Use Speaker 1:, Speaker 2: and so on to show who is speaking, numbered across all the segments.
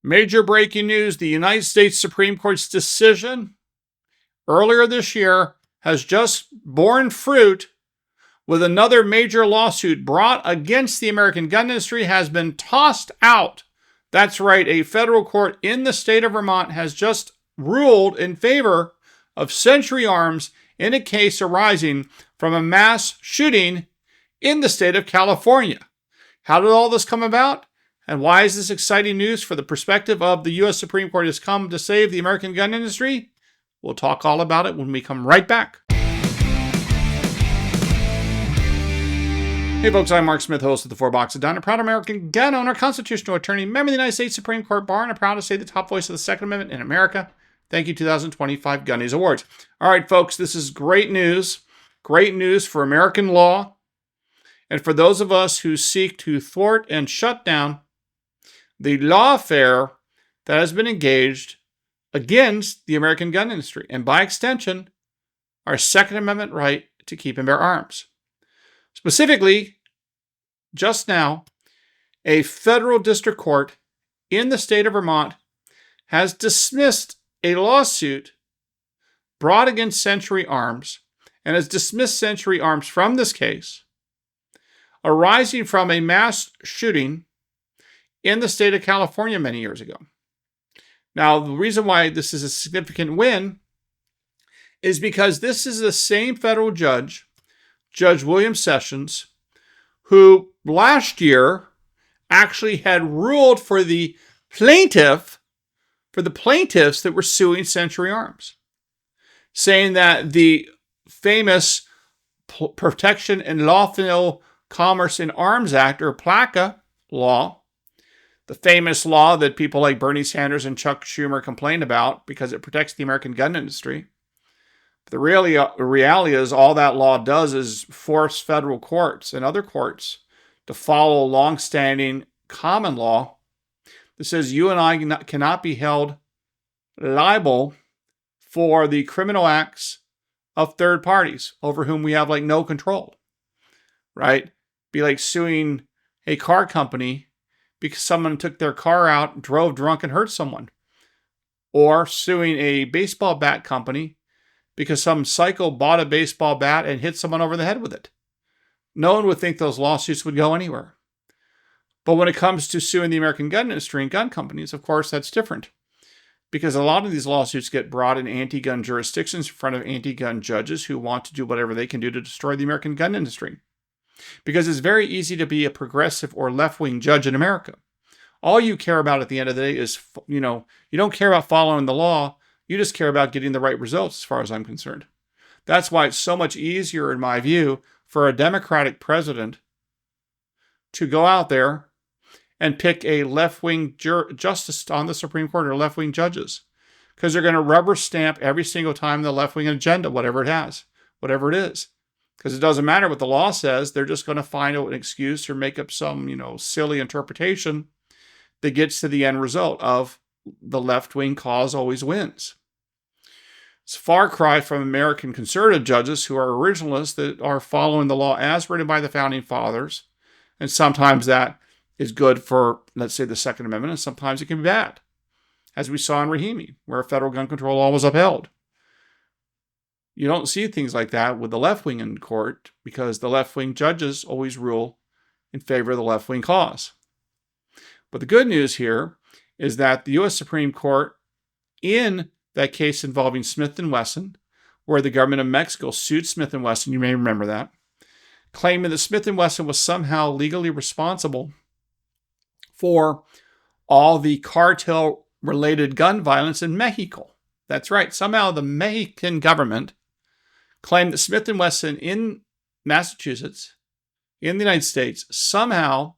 Speaker 1: Major breaking news. The United States Supreme Court's decision earlier this year has just borne fruit with another major lawsuit brought against the American gun industry has been tossed out. That's right. A federal court in the state of Vermont has just ruled in favor of Century Arms in a case arising from a mass shooting in the state of California. How did all this come about? And why is this exciting news for the perspective of the U.S. Supreme Court has come to save the American gun industry? We'll talk all about it when we come right back. Hey folks, I'm Mark Smith, host of the Four Boxes Down, a proud American gun owner, constitutional attorney, member of the United States Supreme Court Bar, and I'm proud to say the top voice of the Second Amendment in America. Thank you, 2025 Gundies Awards. All right, folks, this is great news. Great news for American law and for those of us who seek to thwart and shut down the lawfare that has been engaged against the American gun industry, and by extension, our Second Amendment right to keep and bear arms. Specifically, just now, a federal district court in the state of Vermont has dismissed a lawsuit brought against Century Arms and has dismissed Century Arms from this case arising from a mass shooting in the state of California many years ago. Now, the reason why this is a significant win is because this is the same federal judge, Judge William Sessions, who last year actually had ruled for the plaintiffs that were suing Century Arms, saying that the famous Protection and Lawful Commerce in Arms Act, or PLACA law, the famous law that people like Bernie Sanders and Chuck Schumer complain about because it protects the American gun industry. But the reality is all that law does is force federal courts and other courts to follow long-standing common law that says you and I cannot be held liable for the criminal acts of third parties over whom we have no control, right? Be like suing a car company because someone took their car out, drove drunk, and hurt someone. Or suing a baseball bat company because some psycho bought a baseball bat and hit someone over the head with it. No one would think those lawsuits would go anywhere. But when it comes to suing the American gun industry and gun companies, of course, that's different. Because a lot of these lawsuits get brought in anti-gun jurisdictions in front of anti-gun judges who want to do whatever they can do to destroy the American gun industry. Because it's very easy to be a progressive or left-wing judge in America. All you care about at the end of the day is, you don't care about following the law. You just care about getting the right results as far as I'm concerned. That's why it's so much easier, in my view, for a Democratic president to go out there and pick a left-wing justice on the Supreme Court or left-wing judges. Because they're going to rubber stamp every single time the left-wing agenda, whatever it is. Because it doesn't matter what the law says, they're just going to find an excuse or make up some, silly interpretation that gets to the end result of the left-wing cause always wins. It's a far cry from American conservative judges who are originalists that are following the law as written by the Founding Fathers. And sometimes that is good for, let's say, the Second Amendment, and sometimes it can be bad. As we saw in Rahimi, where a federal gun control law was upheld. You don't see things like that with the left-wing in court because the left-wing judges always rule in favor of the left-wing cause. But the good news here is that the U.S. Supreme Court, in that case involving Smith & Wesson, where the government of Mexico sued Smith & Wesson, you may remember that, claiming that Smith & Wesson was somehow legally responsible for all the cartel-related gun violence in Mexico. That's right. Somehow the Mexican government claimed that Smith & Wesson in Massachusetts, in the United States, somehow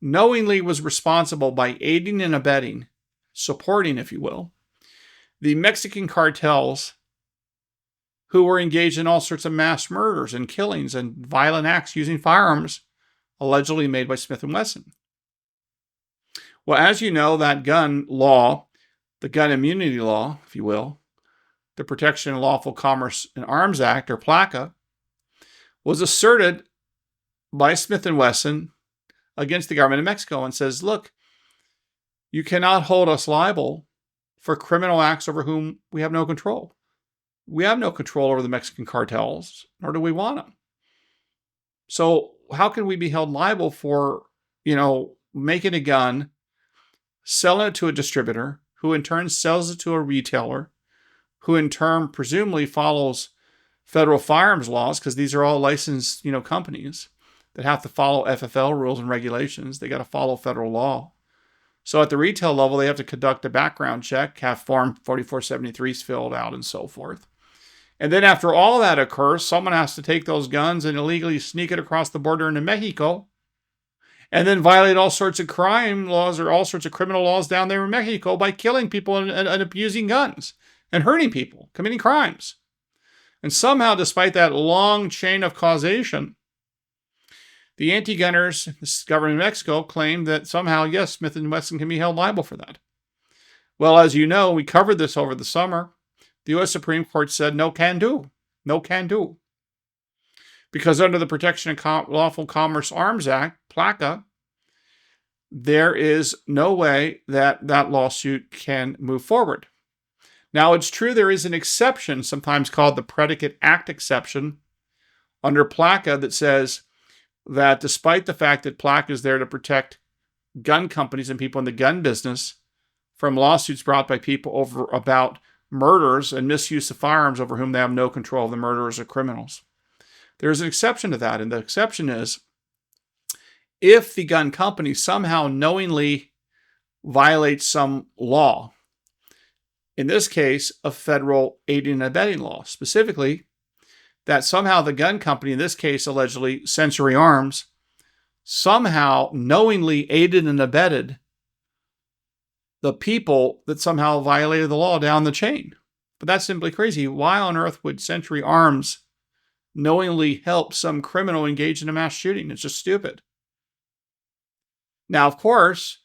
Speaker 1: knowingly was responsible by aiding and abetting, supporting, if you will, the Mexican cartels who were engaged in all sorts of mass murders and killings and violent acts using firearms allegedly made by Smith & Wesson. Well, as you know, that gun law, the gun immunity law, if you will, the Protection and Lawful Commerce in Arms Act, or PLACA, was asserted by Smith & Wesson against the government of Mexico and says, look, You cannot hold us liable for criminal acts over whom we have no control. We have no control over the Mexican cartels, nor do we want them. So how can we be held liable for, making a gun, selling it to a distributor, who in turn sells it to a retailer, who in turn presumably follows federal firearms laws, because these are all licensed, companies that have to follow FFL rules and regulations. They got to follow federal law. So at the retail level, they have to conduct a background check, have Form 4473s filled out, and so forth. And then after all that occurs, someone has to take those guns and illegally sneak it across the border into Mexico, and then violate all sorts of crime laws or all sorts of criminal laws down there in Mexico by killing people and abusing guns and hurting people, committing crimes. And somehow, despite that long chain of causation, the anti-gunners, the government of Mexico, claim that somehow, yes, Smith & Wesson can be held liable for that. Well, as you know, we covered this over the summer. The U.S. Supreme Court said no can do. No can do. Because under the Protection of Lawful Commerce Arms Act, PLACA, there is no way that lawsuit can move forward. Now, it's true there is an exception, sometimes called the Predicate Act exception, under PLACA that says that despite the fact that PLACA is there to protect gun companies and people in the gun business from lawsuits brought by people about murders and misuse of firearms over whom they have no control, the murderers or criminals. There's an exception to that, and the exception is if the gun company somehow knowingly violates some law, in this case, a federal aiding and abetting law, specifically that somehow the gun company, in this case, allegedly Century Arms, somehow knowingly aided and abetted the people that somehow violated the law down the chain. But that's simply crazy. Why on earth would Century Arms knowingly help some criminal engage in a mass shooting? It's just stupid. Now, of course,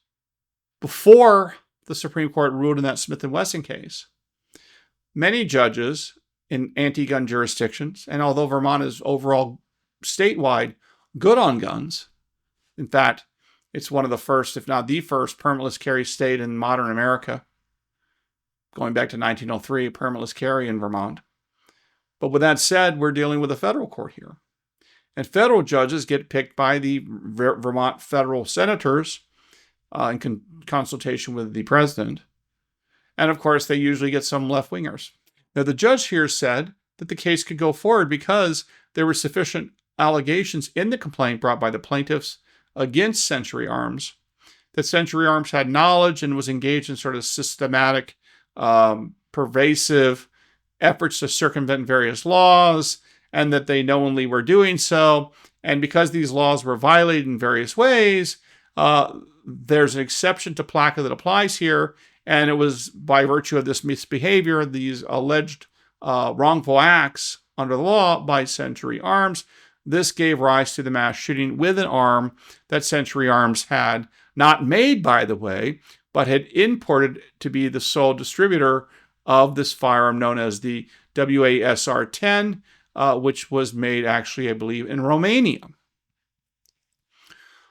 Speaker 1: before the Supreme Court ruled in that Smith & Wesson case, many judges in anti-gun jurisdictions, and although Vermont is overall statewide good on guns, in fact, it's one of the first, if not the first, permitless carry state in modern America, going back to 1903, permitless carry in Vermont. But with that said, we're dealing with a federal court here. And federal judges get picked by the Vermont federal senators in consultation with the president. And of course, they usually get some left-wingers. Now, the judge here said that the case could go forward because there were sufficient allegations in the complaint brought by the plaintiffs against Century Arms, that Century Arms had knowledge and was engaged in sort of systematic, pervasive efforts to circumvent various laws, and that they knowingly were doing so. And because these laws were violated in various ways, there's an exception to PLACA that applies here. And it was by virtue of this misbehavior, these alleged wrongful acts under the law by Century Arms, this gave rise to the mass shooting with an arm that Century Arms had not made, by the way, but had imported to be the sole distributor of this firearm known as the WASR-10, which was made actually, I believe, in Romania.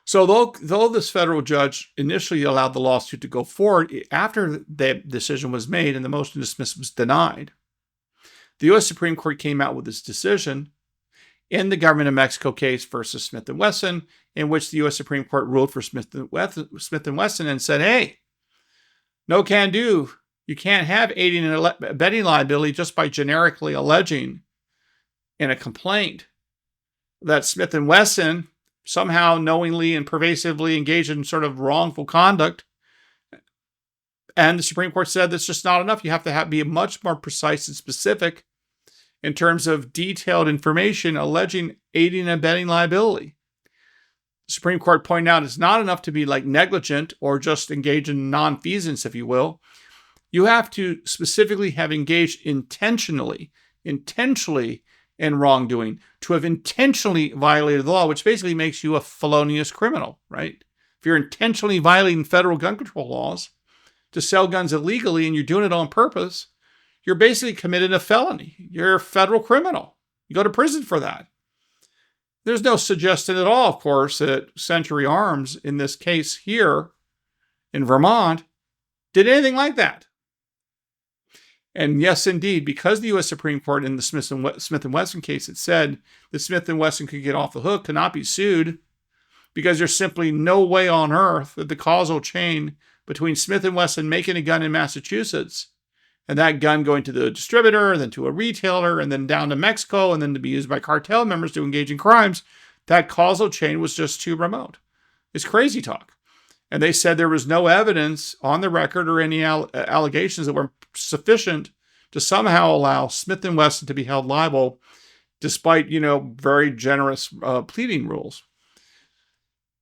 Speaker 1: So though this federal judge initially allowed the lawsuit to go forward, after the decision was made and the motion to dismiss was denied, the U.S. Supreme Court came out with this decision in the government of Mexico case versus Smith & Wesson, in which the U.S. Supreme Court ruled for Smith & Wesson and said, hey, no can do. You can't have aiding and abetting liability just by generically alleging in a complaint that Smith & Wesson somehow knowingly and pervasively engaged in sort of wrongful conduct. And the Supreme Court said that's just not enough. You have to be much more precise and specific in terms of detailed information alleging aiding and abetting liability. The Supreme Court pointed out it's not enough to be like negligent or just engage in nonfeasance, if you will. You have to specifically have engaged intentionally in wrongdoing, to have intentionally violated the law, which basically makes you a felonious criminal, right? If you're intentionally violating federal gun control laws to sell guns illegally and you're doing it on purpose, you're basically committed a felony. You're a federal criminal. You go to prison for that. There's no suggestion at all, of course, that Century Arms, in this case here in Vermont, did anything like that. And yes, indeed, because the U.S. Supreme Court in the Smith & Wesson case had said that Smith & Wesson could get off the hook, could not be sued, because there's simply no way on earth that the causal chain between Smith & Wesson making a gun in Massachusetts and that gun going to the distributor, then to a retailer, and then down to Mexico, and then to be used by cartel members to engage in crimes, that causal chain was just too remote. It's crazy talk. And they said there was no evidence on the record or any allegations that were sufficient to somehow allow Smith & Wesson to be held liable, despite, very generous pleading rules.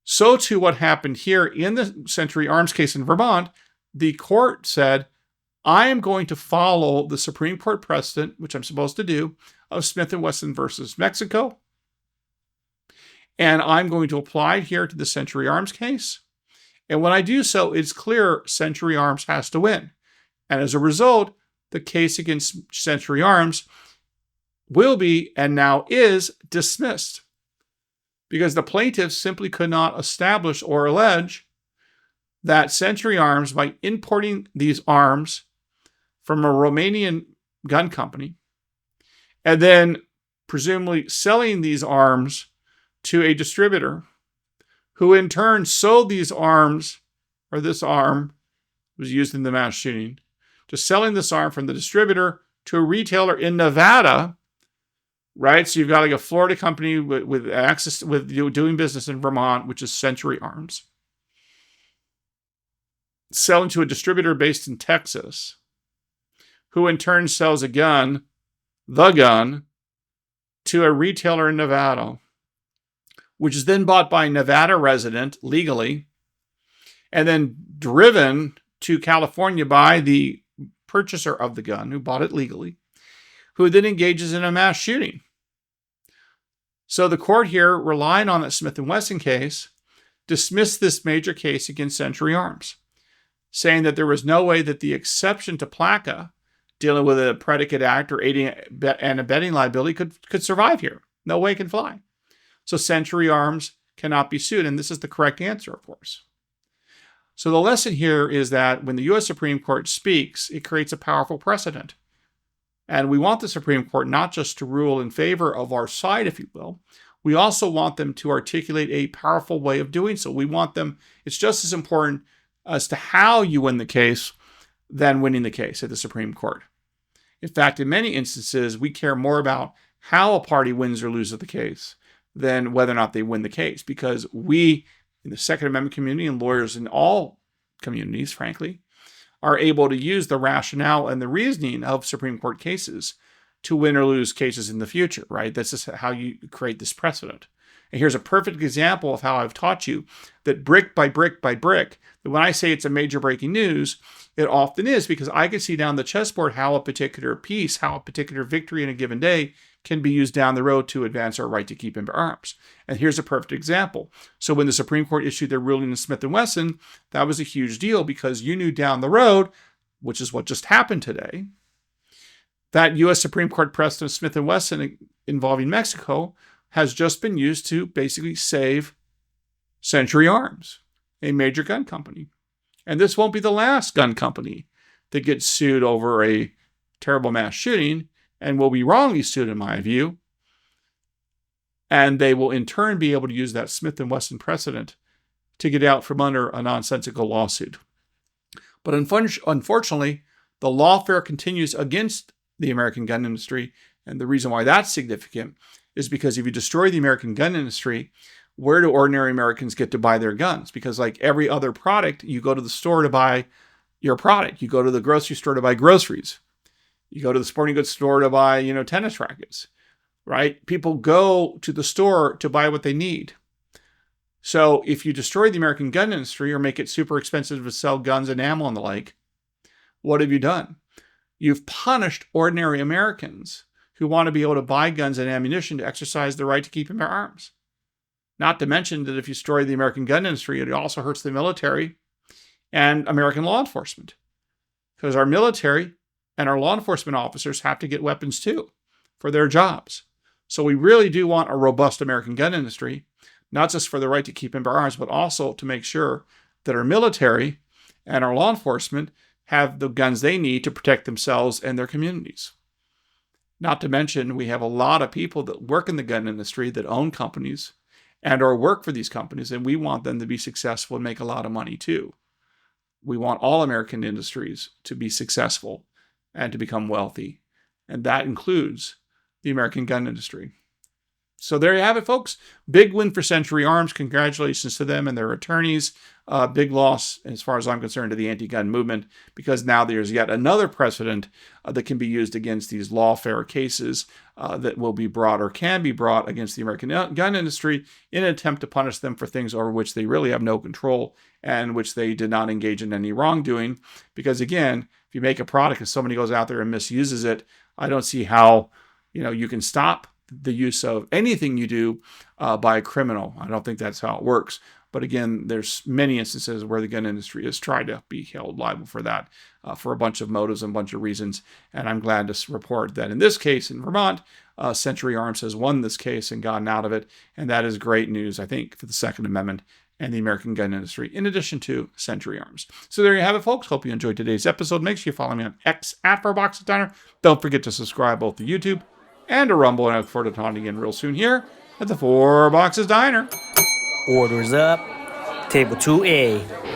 Speaker 1: So too what happened here in the Century Arms case in Vermont, the court said, I am going to follow the Supreme Court precedent, which I'm supposed to do, of Smith & Wesson versus Mexico. And I'm going to apply it here to the Century Arms case. And when I do so, it's clear Century Arms has to win. And as a result, the case against Century Arms will be, and now is, dismissed. Because the plaintiffs simply could not establish or allege that Century Arms, by importing these arms from a Romanian gun company, and then presumably selling these arms to a distributor, who in turn sold these arms, or this arm was used in the mass shooting, to selling this arm from the distributor to a retailer in Nevada, right? So you've got like a Florida company with access, with doing business in Vermont, which is Century Arms, selling to a distributor based in Texas, who in turn sells the gun, to a retailer in Nevada, which is then bought by a Nevada resident legally, and then driven to California by the purchaser of the gun, who bought it legally, who then engages in a mass shooting. So the court here, relying on that Smith & Wesson case, dismissed this major case against Century Arms, saying that there was no way that the exception to PLACA, dealing with a predicate act or aiding and abetting liability, could survive here. No way it can fly. So Century Arms cannot be sued, and this is the correct answer, of course. So the lesson here is that when the U.S. Supreme Court speaks, it creates a powerful precedent. And we want the Supreme Court not just to rule in favor of our side, if you will. We also want them to articulate a powerful way of doing so. We want them, it's just as important as to how you win the case than winning the case at the Supreme Court. In fact, in many instances, we care more about how a party wins or loses the case than whether or not they win the case, because we, in the Second Amendment community, and lawyers in all communities, frankly, are able to use the rationale and the reasoning of Supreme Court cases to win or lose cases in the future, right? This is how you create this precedent. And here's a perfect example of how I've taught you that brick by brick by brick, that when I say it's a major breaking news, it often is, because I can see down the chessboard how a particular piece, how a particular victory in a given day can be used down the road to advance our right to keep and bear arms. And here's a perfect example. So when the Supreme Court issued their ruling in Smith & Wesson, that was a huge deal, because you knew down the road, which is what just happened today, that U.S. Supreme Court precedent of Smith & Wesson involving Mexico has just been used to basically save Century Arms, a major gun company. And this won't be the last gun company that gets sued over a terrible mass shooting, and will be wrongly sued, in my view. And they will in turn be able to use that Smith & Wesson precedent to get out from under a nonsensical lawsuit. But unfortunately, the lawfare continues against the American gun industry. And the reason why that's significant is because if you destroy the American gun industry, where do ordinary Americans get to buy their guns? Because like every other product, you go to the store to buy your product. You go to the grocery store to buy groceries. You go to the sporting goods store to buy, tennis rackets, right? People go to the store to buy what they need. So if you destroy the American gun industry or make it super expensive to sell guns and ammo and the like, what have you done? You've punished ordinary Americans who want to be able to buy guns and ammunition to exercise the right to keep and bear arms. Not to mention that if you destroy the American gun industry, it also hurts the military and American law enforcement. Because our military and our law enforcement officers have to get weapons too for their jobs. So we really do want a robust American gun industry, not just for the right to keep and bear arms, but also to make sure that our military and our law enforcement have the guns they need to protect themselves and their communities. Not to mention, we have a lot of people that work in the gun industry that own companies and or work for these companies, and we want them to be successful and make a lot of money too. We want all American industries to be successful and to become wealthy, and that includes the American gun industry. So there you have it, folks. Big win for Century Arms. Congratulations to them and their attorneys. Big loss, as far as I'm concerned, to the anti-gun movement, because now there's yet another precedent that can be used against these lawfare cases that will be brought or can be brought against the American gun industry in an attempt to punish them for things over which they really have no control and which they did not engage in any wrongdoing. Because again, if you make a product and somebody goes out there and misuses it, I don't see how you can stop the use of anything you do by a criminal. I don't think that's how it works. But again, there's many instances where the gun industry has tried to be held liable for that for a bunch of motives and a bunch of reasons. And I'm glad to report that in this case in Vermont, Century Arms has won this case and gotten out of it. And that is great news, I think, for the Second Amendment and the American gun industry, in addition to Century Arms. So there you have it, folks. Hope you enjoyed today's episode. Make sure you follow me on X at @4boxesdiner. Don't forget to subscribe both to YouTube and to Rumble, and I look forward to talking again real soon here at the 4 Boxes Diner.
Speaker 2: Orders up. Table 2A.